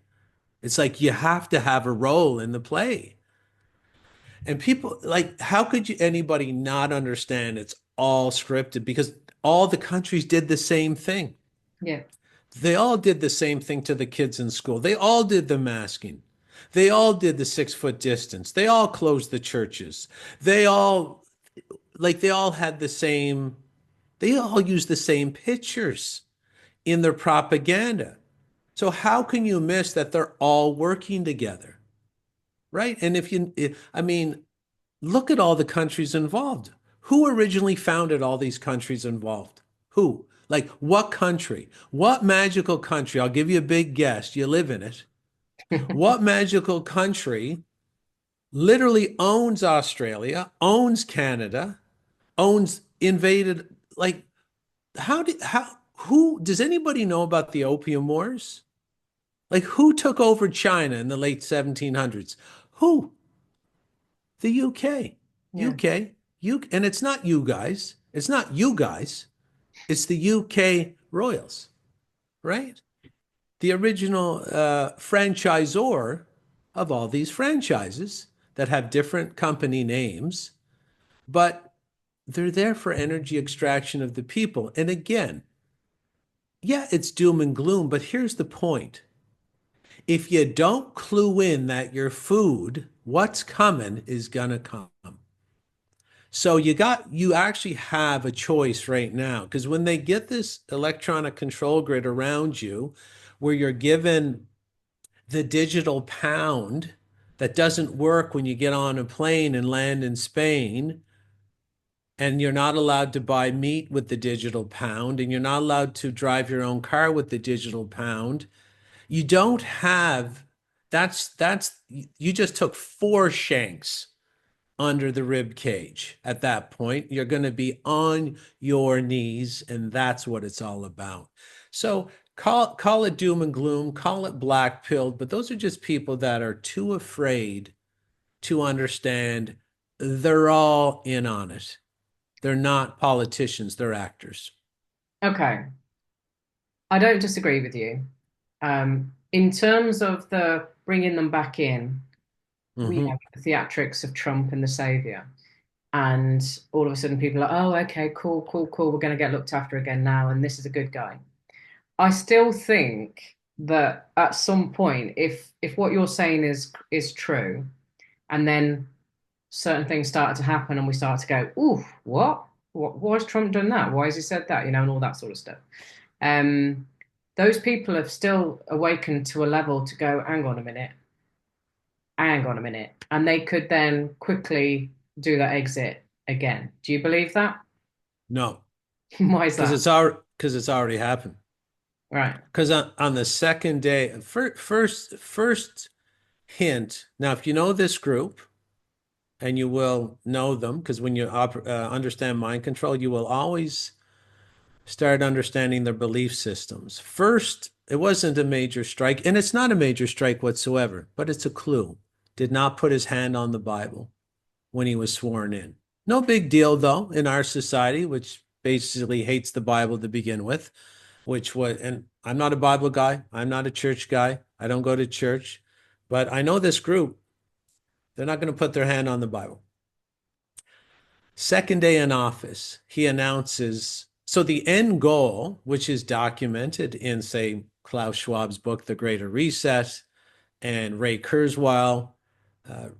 It's like you have to have a role in the play. And people like, how could anybody not understand it's all scripted? Because all the countries did the same thing. Yeah. They all did the same thing to the kids in school. They all did the masking. They all did the 6 foot distance. They all closed the churches. They all had the same, they all used the same pictures in their propaganda. So how can you miss that they're all working together? Right? And I mean, look at all the countries involved. Who originally founded all these countries involved? Who? Like what country? What magical country? I'll give you a big guess. You live in it. What magical country literally owns Australia, owns Canada, owns invaded, like who does anybody know about the Opium Wars? Like who took over China in the late 1700s? Who? The UK. Yeah. And it's not you guys. It's not you guys. It's the UK royals, right? the original franchisor of all these franchises that have different company names, but they're there for energy extraction of the people. And again, yeah, it's doom and gloom, but here's the point. If you don't clue in that your food, what's coming is gonna come. So you actually have a choice right now because when they get this electronic control grid around you, where you're given the digital pound that doesn't work when you get on a plane and land in Spain, and you're not allowed to buy meat with the digital pound, and you're not allowed to drive your own car with the digital pound. You don't have that's you just took four shanks under the rib cage. At that point, you're going to be on your knees, and that's what it's all about. So call it doom and gloom, call it black pilled, but those are just people that are too afraid to understand they're all in on it. They're not politicians, they're actors. Okay, I don't disagree with you. In terms of the bringing them back in, we Hmm. have the theatrics of Trump and the savior, and all of a sudden people are, oh, okay, cool, cool, cool. We're going to get looked after again now, and this is a good guy. I still think that at some point, if what you're saying is true, and then certain things started to happen, and we start to go, ooh, what? Why has Trump done that? Why has he said that? And all that sort of stuff. Um, those people have still awakened to a level to go, hang on a minute, and they could then quickly do that exit again. Do you believe that? No, Why is that? because it's already happened. Right. Because on the second day, first hint. Now, if you know this group, and you will know them, because when you understand mind control, you will always start understanding their belief systems. First, it wasn't a major strike, and it's not a major strike whatsoever, but it's a clue. Did not put his hand on the Bible when he was sworn in. No big deal, though, in our society, which basically hates the Bible to begin with, and I'm not a Bible guy. I'm not a church guy. I don't go to church, but I know this group, they're not going to put their hand on the Bible. Second day in office, he announces. So the end goal, which is documented in, say, Klaus Schwab's book, The Greater Reset, and Ray Kurzweil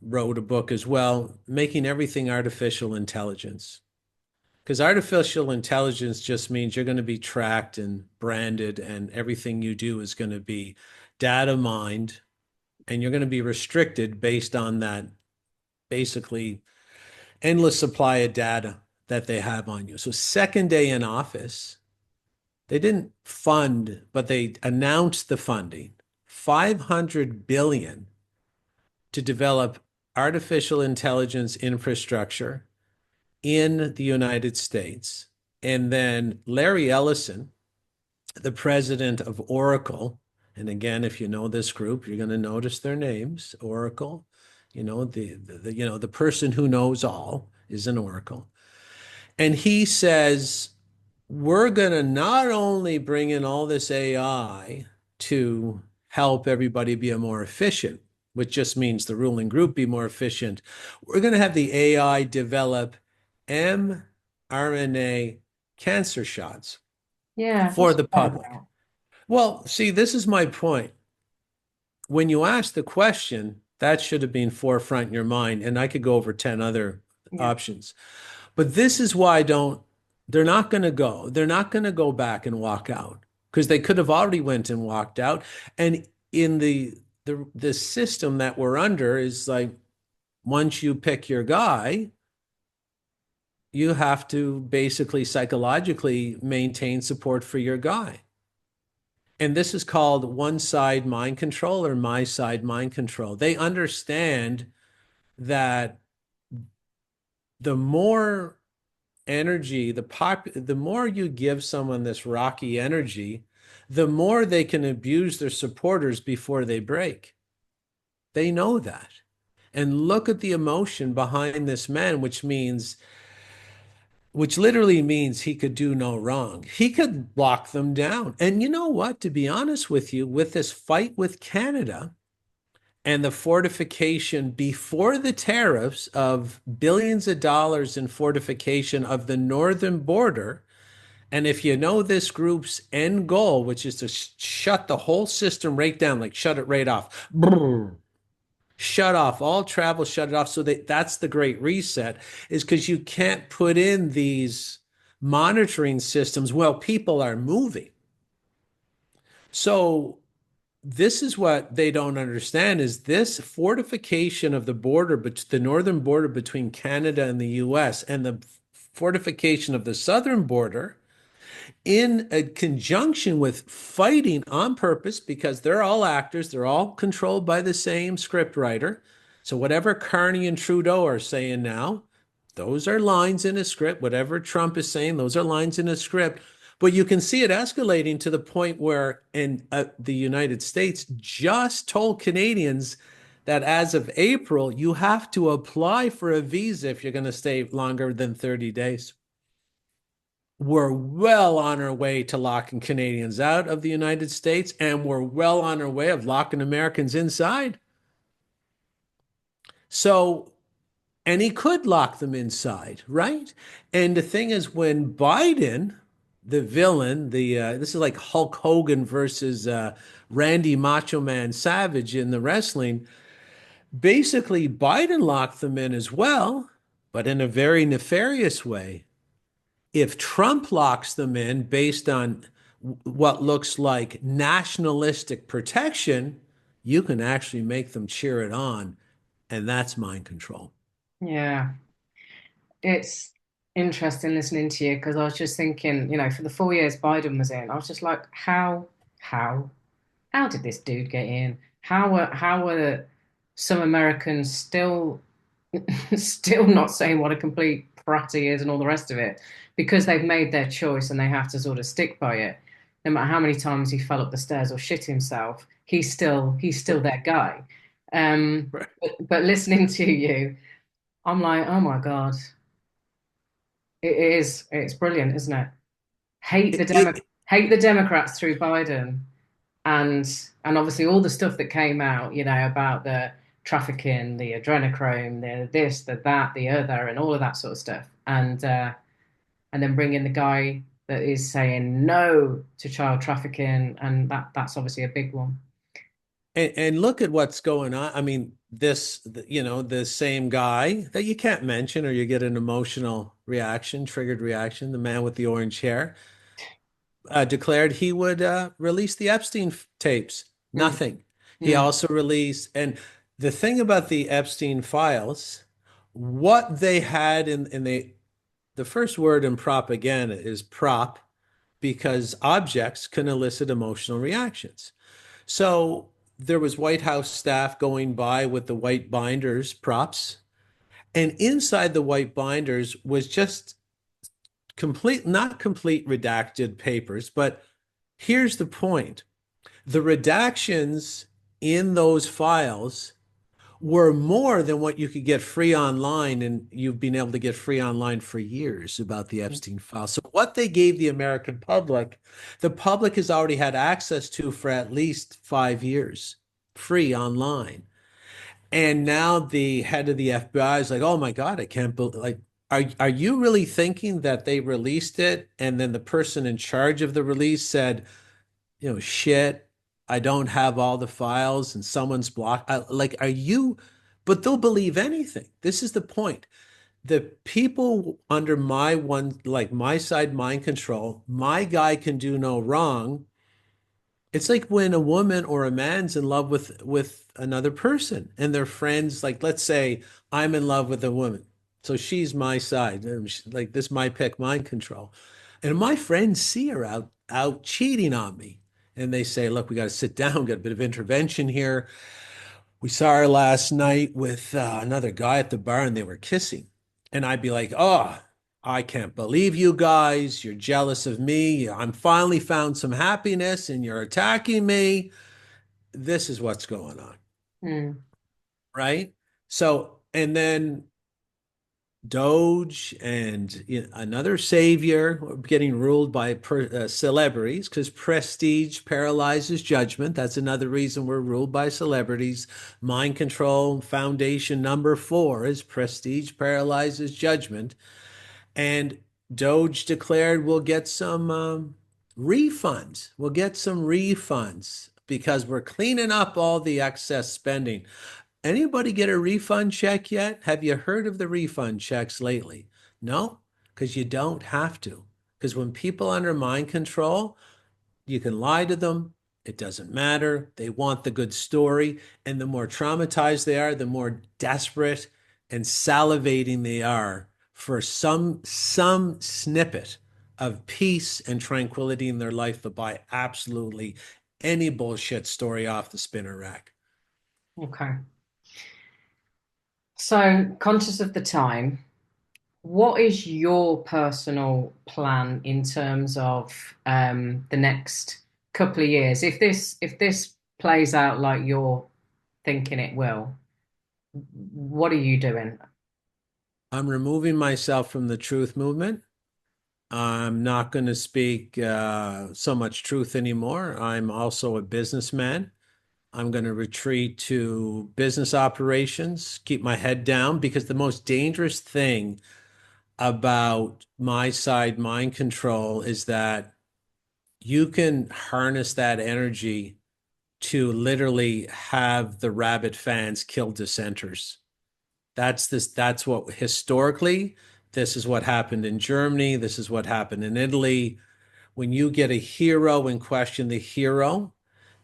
wrote a book as well, making everything artificial intelligence. Because artificial intelligence just means you're going to be tracked and branded, and everything you do is going to be data mined, and you're going to be restricted based on that basically endless supply of data that they have on you. So, second day in office, they didn't fund, but they announced the funding 500 billion to develop artificial intelligence infrastructure in the United States. And then Larry Ellison, the president of Oracle, and again, if you know this group, you're going to notice their names. Oracle, the person who knows all is an Oracle. And he says, we're going to not only bring in all this AI to help everybody be more efficient, which just means the ruling group be more efficient. We're going to have the AI develop mRNA cancer shots Yeah, for what's the that public. about? Well, see, this is my point. When you ask the question, that should have been forefront in your mind, and I could go over 10 other Yeah. options. But this is why they're not going to go. They're not going to go back and walk out because they could have already went and walked out. And in the system that we're under is like once you pick your guy, you have to basically psychologically maintain support for your guy. And this is called one side mind control or my side mind control. They understand that the more energy, the more you give someone this rocky energy, the more they can abuse their supporters before they break. They know that. And look at the emotion behind this man, which means which literally means he could do no wrong. He could lock them down. And you know what? To be honest with you, with this fight with Canada and the fortification before the tariffs of billions of dollars in fortification of the northern border, and if you know this group's end goal, which is to shut the whole system right down, like shut it right off, shut off all travel, shut it off. So that's the Great Reset, is because you can't put in these monitoring systems while people are moving. So this is what they don't understand is this fortification of the border, but the northern border between Canada and the US and the fortification of the southern border in a conjunction with fighting on purpose because they're all actors, they're all controlled by the same script writer. So whatever Carney and Trudeau are saying now, those are lines in a script. Whatever Trump is saying, those are lines in a script. But you can see it escalating to the point where the United States just told Canadians that as of April, you have to apply for a visa if you're going to stay longer than 30 days. We're well on our way to locking Canadians out of the United States, and we're well on our way of locking Americans inside. So, and he could lock them inside, right? And the thing is, when Biden, the villain, this is like Hulk Hogan versus Randy Macho Man Savage in the wrestling. Basically, Biden locked them in as well, but in a very nefarious way. If Trump locks them in based on what looks like nationalistic protection, you can actually make them cheer it on. And that's mind control. Yeah, it's interesting listening to you because I was just thinking, for the 4 years Biden was in, I was just like, how, how did this dude get in? How were some Americans still still not saying what a complete prat he is and all the rest of it because they've made their choice and they have to sort of stick by it. No matter how many times he fell up the stairs or shit himself, he's still their guy. Right. But listening to you, I'm like, oh my God, it's brilliant, isn't it? Hate the It, hate the Democrats through Biden and obviously all the stuff that came out, about the trafficking, the adrenochrome, the this, the that, the other, and all of that sort of stuff, and then bring in the guy that is saying no to child trafficking, and that's obviously a big one. and look at what's going on. I mean, the same guy that you can't mention or you get an emotional reaction, triggered reaction, the man with the orange hair, declared he would release the Epstein tapes. Mm, Nothing. He mm, also released, and the thing about the Epstein files, what they had the first word in propaganda is prop because objects can elicit emotional reactions. So there was White House staff going by with the white binders props, and inside the white binders was just complete, not complete redacted papers, but here's the point. The redactions in those files were more than what you could get free online, and you've been able to get free online for years about the Epstein file. So what they gave the American public, the public has already had access to for at least 5 years, free online. And now the head of the FBI is like, "Oh my God, I can't believe like." Are you really thinking that they released it and then the person in charge of the release said, shit, I don't have all the files and someone's blocked. Like, are you? But they'll believe anything. This is the point. The people under like my side mind control, my guy can do no wrong. It's like when a woman or a man's in love with another person and they're friends. Like, let's say I'm in love with a woman. So she's my side. Like this my pick, mind control. And my friends see her out cheating on me. And they say, look, we got to sit down, get a bit of intervention here. We saw her last night with another guy at the bar and they were kissing. And I'd be like, oh, I can't believe you guys. You're jealous of me. I'm finally found some happiness and you're attacking me. This is what's going on. mm. Right. So, and then Doge and another savior getting ruled by celebrities because prestige paralyzes judgment. That's another reason we're ruled by celebrities. Mind control foundation number 4 is prestige paralyzes judgment. And Doge declared we'll get some refunds. We'll get some refunds because we're cleaning up all the excess spending. Anybody get a refund check yet? Have you heard of the refund checks lately? No, because you don't have to. Because when people under mind control, you can lie to them. It doesn't matter. They want the good story. And the more traumatized they are, the more desperate and salivating they are for some snippet of peace and tranquility in their life to buy absolutely any bullshit story off the spinner rack. Okay. So, conscious of the time, what is your personal plan in terms of the next couple of years? If this plays out like you're thinking it will, what are you doing? I'm removing myself from the truth movement. I'm not going to speak so much truth anymore. I'm also a businessman. I'm going to retreat to business operations, keep my head down, because the most dangerous thing about my side mind control is that you can harness that energy to literally have the rabid fans kill dissenters. That's what historically, this is what happened in Germany, this is what happened in Italy. When you get a hero and question the hero,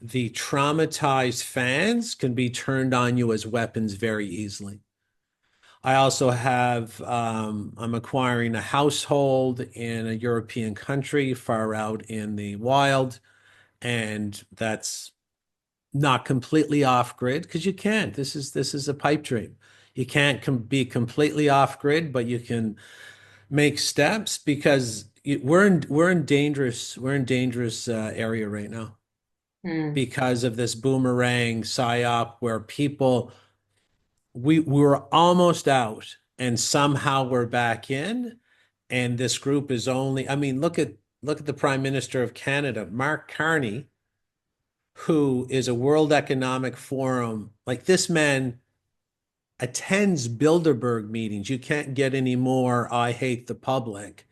the traumatized fans can be turned on you as weapons very easily. I also have, I'm acquiring a household in a European country far out in the wild, and that's not completely off grid because you can't. This is a pipe dream. You can't be completely off grid, but you can make steps because we're in dangerous area right now Hmm. because of this boomerang psyop where people we were almost out and somehow we're back in, and this group is only, I mean, look at the Prime Minister of Canada, Mark Carney, who is a World Economic Forum. Like this man attends Bilderberg meetings. You can't get any more I hate the public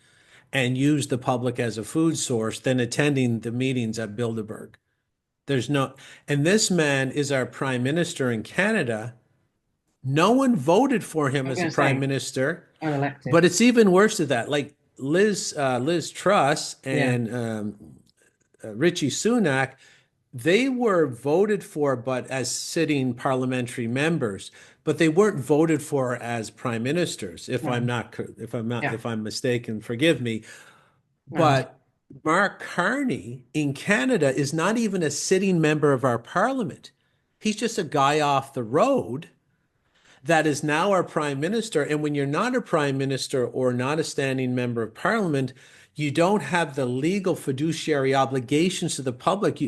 and use the public as a food source than attending the meetings at Bilderberg. There's no, and this man is our prime minister in Canada. No one voted for him I was as a going to prime say minister, unelected. but it's even worse than that. Like Liz Truss Yeah. and Richie Sunak, they were voted for, but as sitting parliamentary members, but they weren't voted for as prime ministers. No. Yeah. If I'm mistaken, forgive me. No. But Mark Carney in Canada is not even a sitting member of our parliament. He's just a guy off the road that is now our prime minister. And when you're not a prime minister or not a standing member of parliament, you don't have the legal fiduciary obligations to the public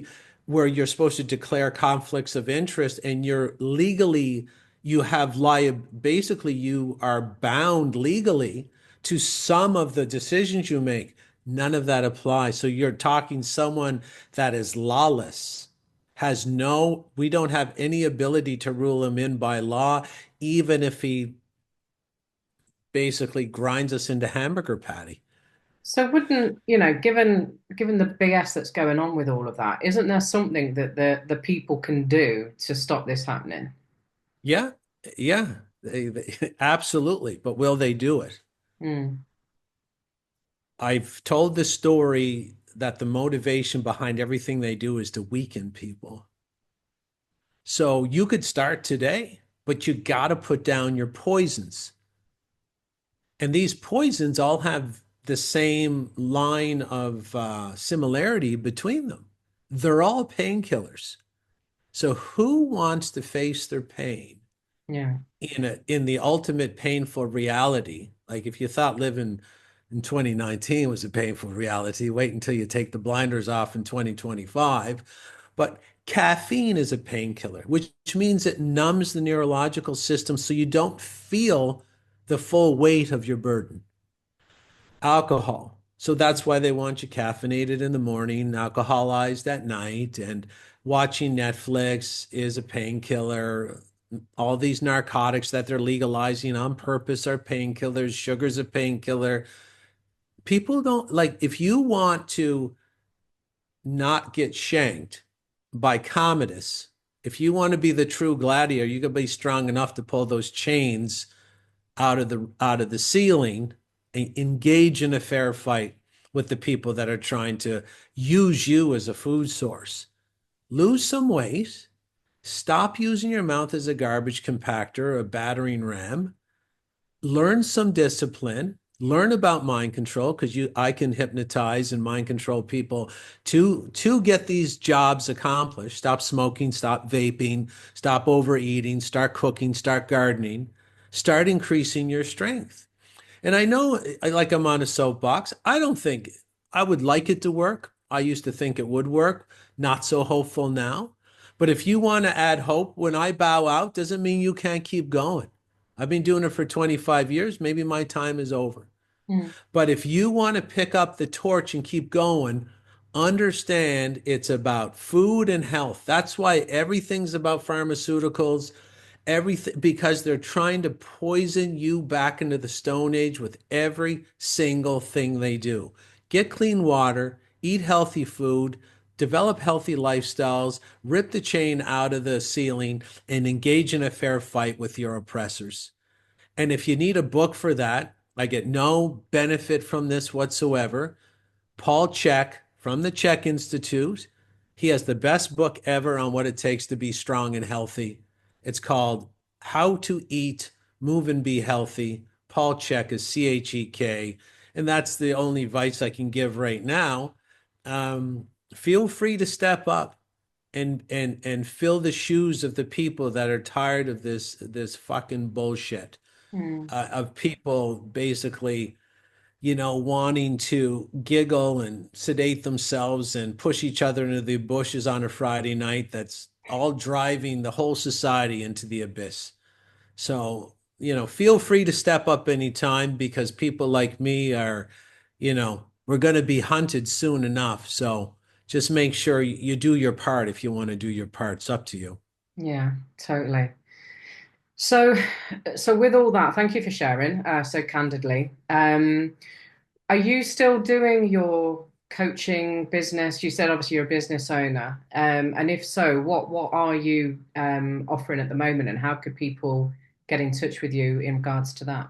where you're supposed to declare conflicts of interest and you're legally, you have basically you are bound legally to some of the decisions you make. None of that applies. So you're talking someone that is lawless, has no, we don't have any ability to rule him in by law, even if he basically grinds us into hamburger patty. So wouldn't, given the BS that's going on with all of that, isn't there something that the people can do to stop this happening? Yeah, yeah, absolutely. But will they do it? Mm. I've told the story that the motivation behind everything they do is to weaken people. So you could start today, but you got to put down your poisons. And these poisons all have the same line of similarity between them. They're all painkillers. So who wants to face their pain Yeah. in the ultimate painful reality? Like if you thought living in 2019 was a painful reality, wait until you take the blinders off in 2025. But caffeine is a painkiller, which means it numbs the neurological system so you don't feel the full weight of your burden. Alcohol. So that's why they want you caffeinated in the morning, alcoholized at night, and watching Netflix is a painkiller. All these narcotics that they're legalizing on purpose are painkillers. Sugar's a painkiller. People don't like, if you want to not get shanked by Commodus, if you want to be the true gladiator, you gotta be strong enough to pull those chains out of the ceiling and engage in a fair fight with the people that are trying to use you as a food source. Lose some weight. Stop using your mouth as a garbage compactor or a battering ram. Learn some discipline. Learn about mind control because I can hypnotize and mind control people to get these jobs accomplished. Stop smoking, stop vaping, stop overeating, start cooking, start gardening, start increasing your strength. And I know, like I'm on a soapbox. I don't think I would like it to work. I used to think it would work. Not so hopeful now. But if you want to add hope when I bow out, doesn't mean you can't keep going. I've been doing it for 25 years. Maybe my time is over. Mm, But if you want to pick up the torch and keep going, understand it's about food and health. That's why everything's about pharmaceuticals, everything, because they're trying to poison you back into the Stone Age with every single thing they do. Get clean water, eat healthy food, develop healthy lifestyles, rip the chain out of the ceiling, and engage in a fair fight with your oppressors. And if you need a book for that, I get no benefit from this whatsoever. Paul Chek from the Chek Institute. He has the best book ever on what it takes to be strong and healthy. It's called How to Eat, Move, and Be Healthy. Paul Chek is Chek. And that's the only advice I can give right now. Feel free to step up and fill the shoes of the people that are tired of this fucking bullshit, mm, of people basically, wanting to giggle and sedate themselves and push each other into the bushes on a Friday night. That's all driving the whole society into the abyss. So, feel free to step up anytime because people like me are, we're going to be hunted soon enough. So just make sure you do your part if you want to do your part. It's up to you. yeah, totally. So, so with all that, thank you for sharing so candidly. Are you still doing your coaching business? You said obviously you're a business owner. And if so, what are you offering at the moment, and how could people get in touch with you in regards to that?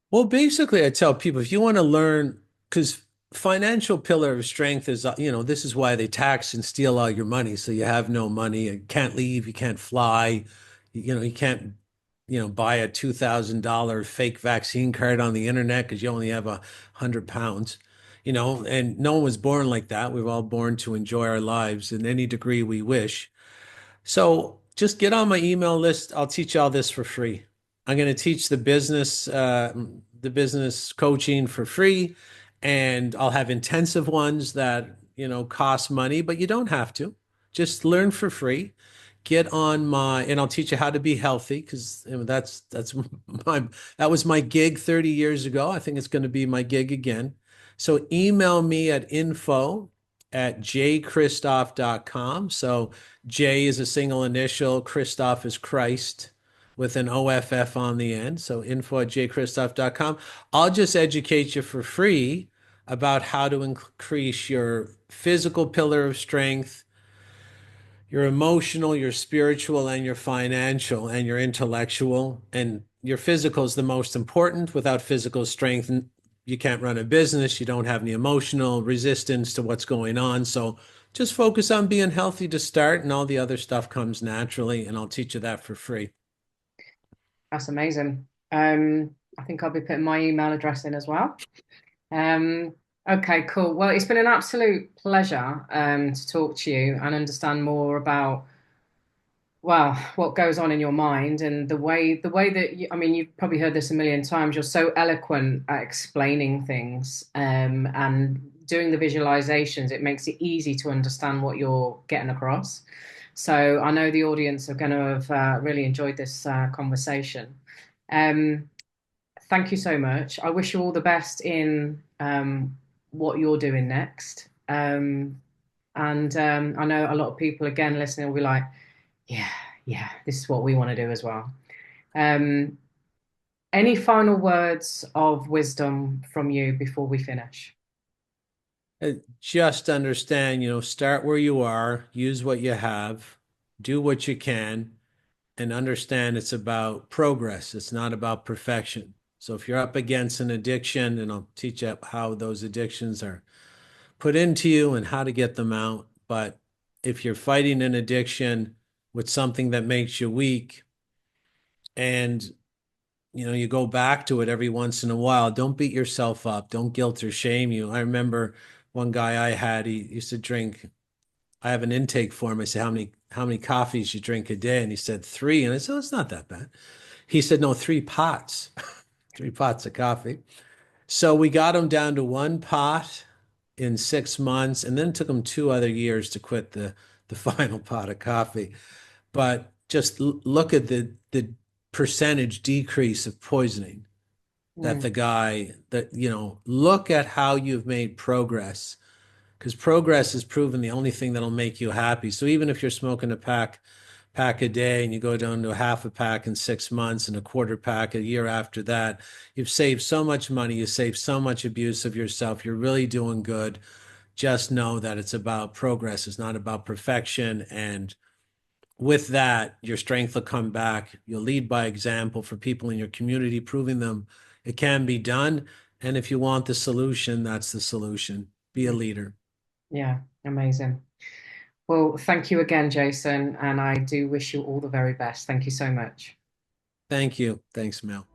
Well, basically, I tell people if you want to learn, because financial pillar of strength is, this is why they tax and steal all your money. So you have no money, you can't leave, you can't fly, you can't, buy a $2,000 fake vaccine card on the internet because you only have 100 pounds, and no one was born like that. We're all born to enjoy our lives in any degree we wish. So just get on my email list. I'll teach you all this for free. I'm going to teach the business coaching for free, and I'll have intensive ones that cost money, but you don't have to. Just learn for free. Get on and I'll teach you how to be healthy because that's my that was my gig 30 years ago. I think it's going to be my gig again. So email me at info@jchristoff.com. So J is a single initial, Christoff is Christ with an OFF on the end. So info@jchristoff.com. I'll just educate you for free about how to increase your physical pillar of strength, your emotional, your spiritual, and your financial, and your intellectual. And your physical is the most important. Without physical strength, you can't run a business. You don't have any emotional resistance to what's going on. So just focus on being healthy to start, and all the other stuff comes naturally. And I'll teach you that for free. That's amazing. I think I'll be putting my email address in as well. Um, okay, cool. Well, it's been an absolute pleasure to talk to you and understand more about, well, what goes on in your mind and the way that I mean, you've probably heard this a million times. You're so eloquent at explaining things and doing the visualizations. It makes it easy to understand what you're getting across. So I know the audience are going to have really enjoyed this conversation. Um, thank you so much. I wish you all the best in what you're doing next. And I know a lot of people, again, listening will be like, yeah, yeah, this is what we want to do as well. Um, any final words of wisdom from you before we finish? Just understand, start where you are, use what you have, do what you can, and understand it's about progress. It's not about perfection. So if you're up against an addiction, and I'll teach you how those addictions are put into you and how to get them out. But if you're fighting an addiction with something that makes you weak and you go back to it every once in a while, don't beat yourself up. Don't guilt or shame you. I remember one guy I had, he used to drink. I have an intake form. I said, how many coffees you drink a day? And he said 3. And I said, oh, it's not that bad. He said, no, 3 pots, 3 pots of coffee. So we got him down to 1 pot in 6 months, and then it took him 2 other years to quit the final pot of coffee. But just look at the percentage decrease of poisoning that Mm, look at how you've made progress, because progress is proven the only thing that'll make you happy. So even if you're smoking a pack a day and you go down to a half a pack in 6 months and a quarter pack a year after that, you've saved so much money, you save so much abuse of yourself. You're really doing good. Just know that it's about progress. It's not about perfection. And with that, your strength will come back. You'll lead by example for people in your community, proving them it can be done. And if you want the solution, that's the solution. Be a mm, leader. yeah, amazing. Well, thank you again, Jason, and I do wish you all the very best. Thank you so much. Thank you. Thanks, Mel.